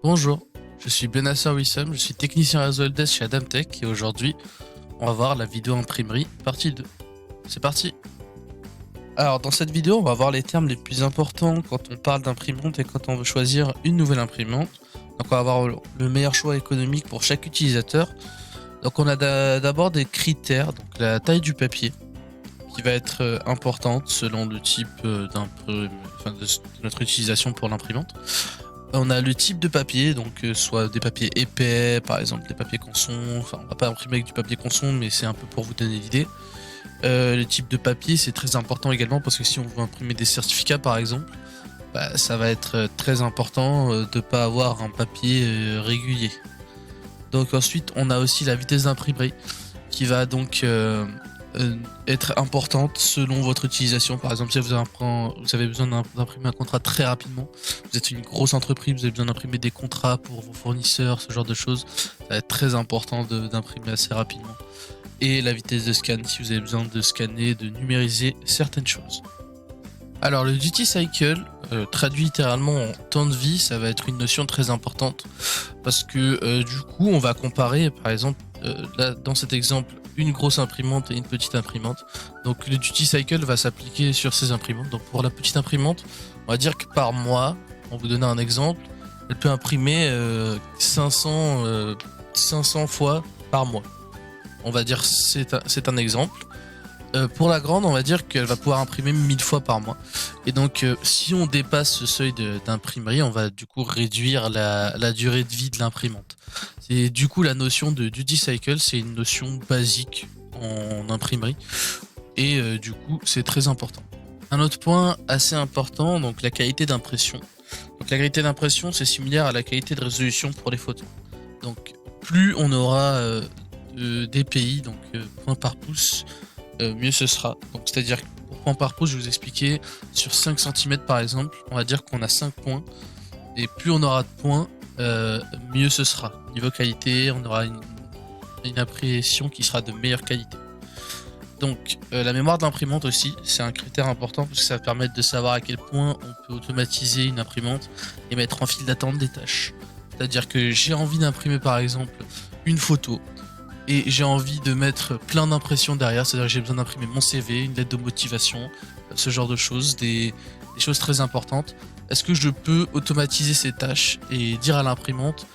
Bonjour, je suis Benasser Wissam, je suis technicien réseau helpdesk chez Adamtech et aujourd'hui on va voir la vidéo imprimerie partie 2. C'est parti. Alors dans cette vidéo on va voir les termes les plus importants quand on parle d'imprimante et quand on veut choisir une nouvelle imprimante. Donc on va voir le meilleur choix économique pour chaque utilisateur. Donc on a d'abord des critères, donc la taille du papier qui va être importante selon le type de notre utilisation pour l'imprimante. On a le type de papier, donc soit des papiers épais, par exemple des papiers Canson, enfin on va pas imprimer avec du papier Canson, mais c'est un peu pour vous donner l'idée. Le type de papier c'est très important également parce que si on veut imprimer des certificats par exemple, ça va être très important de ne pas avoir un papier régulier. Donc ensuite on a aussi la vitesse d'imprimerie qui va donc être importante selon votre utilisation. Par exemple, si vous avez besoin d'imprimer un contrat très rapidement, vous êtes une grosse entreprise, vous avez besoin d'imprimer des contrats pour vos fournisseurs, ce genre de choses, ça va être très important d'imprimer assez rapidement. Et la vitesse de scan, si vous avez besoin de scanner, de numériser certaines choses. Alors le duty cycle, traduit littéralement en temps de vie, ça va être une notion très importante parce que du coup on va comparer par exemple là, dans cet exemple une grosse imprimante et une petite imprimante. Donc le duty cycle va s'appliquer sur ces imprimantes. Donc pour la petite imprimante, on va dire que par mois, on vous donne un exemple, elle peut imprimer 500 fois par mois. On va dire c'est un exemple. Pour la grande, on va dire qu'elle va pouvoir imprimer 1000 fois par mois. Et donc, si on dépasse ce seuil d'imprimerie, on va du coup réduire la durée de vie de l'imprimante. Et du coup, la notion de duty cycle, c'est une notion basique en imprimerie. Et du coup, c'est très important. Un autre point assez important, donc la qualité d'impression. Donc la qualité d'impression, c'est similaire à la qualité de résolution pour les photos. Donc, plus on aura dpi, donc points par pouce, mieux ce sera. Donc c'est-à-dire que pour point par pouce, je vais vous expliquer, sur 5 cm par exemple, on va dire qu'on a 5 points, et plus on aura de points, mieux ce sera. Niveau qualité, on aura une impression qui sera de meilleure qualité. Donc la mémoire d'imprimante aussi, c'est un critère important parce que ça va permettre de savoir à quel point on peut automatiser une imprimante et mettre en file d'attente des tâches. C'est-à-dire que j'ai envie d'imprimer par exemple une photo, et j'ai envie de mettre plein d'impressions derrière, c'est-à-dire que j'ai besoin d'imprimer mon CV, une lettre de motivation, ce genre de choses, des choses très importantes. Est-ce que je peux automatiser ces tâches et dire à l'imprimante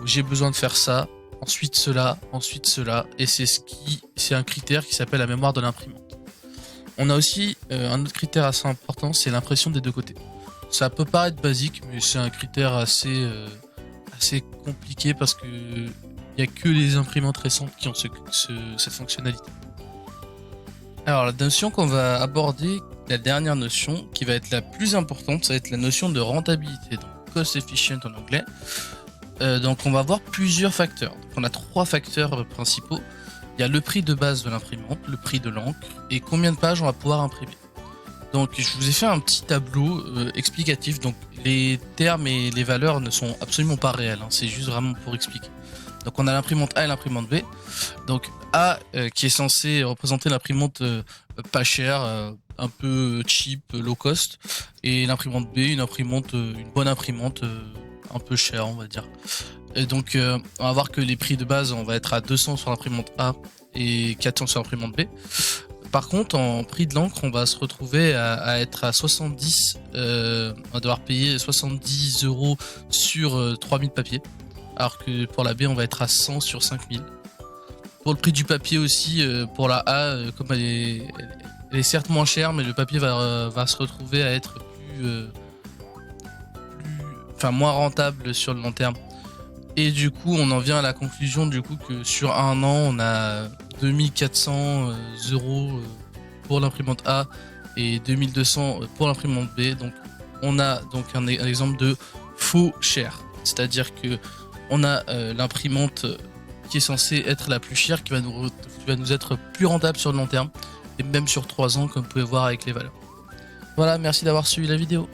j'ai besoin de faire ça, ensuite cela, et c'est un critère qui s'appelle la mémoire de l'imprimante. On a aussi un autre critère assez important, c'est l'impression des deux côtés. Ça peut paraître basique, mais c'est un critère assez compliqué parce que il n'y a que les imprimantes récentes qui ont cette fonctionnalité. Alors la notion qu'on va aborder, la dernière notion qui va être la plus importante, ça va être la notion de rentabilité, donc cost efficient en anglais. Donc on va voir plusieurs facteurs. Donc, on a 3 facteurs principaux. Il y a le prix de base de l'imprimante, le prix de l'encre et combien de pages on va pouvoir imprimer. Donc je vous ai fait un petit tableau explicatif, donc les termes et les valeurs ne sont absolument pas réels, hein, c'est juste vraiment pour expliquer. Donc on a l'imprimante A et l'imprimante B. Donc A qui est censé représenter l'imprimante pas chère, un peu cheap, low cost, et l'imprimante B, une bonne imprimante un peu chère on va dire. Et donc on va voir que les prix de base on va être à 200 sur l'imprimante A et 400 sur l'imprimante B. Par contre en prix de l'encre on va se retrouver à être à 70, on va devoir payer 70 € sur 3000 papiers. Alors que pour la B on va être à 100 sur 5000. Pour le prix du papier aussi, pour la A, comme elle est certes moins chère, mais le papier va se retrouver à être moins rentable sur le long terme. Et du coup on en vient à la conclusion du coup que sur un an on a 2400 € pour l'imprimante A et 2200 pour l'imprimante B. Donc on a donc un exemple de faux cher, c'est-à-dire que on a l'imprimante qui est censée être la plus chère, qui va nous être plus rentable sur le long terme, et même sur 3 ans, comme vous pouvez voir avec les valeurs. Voilà, merci d'avoir suivi la vidéo.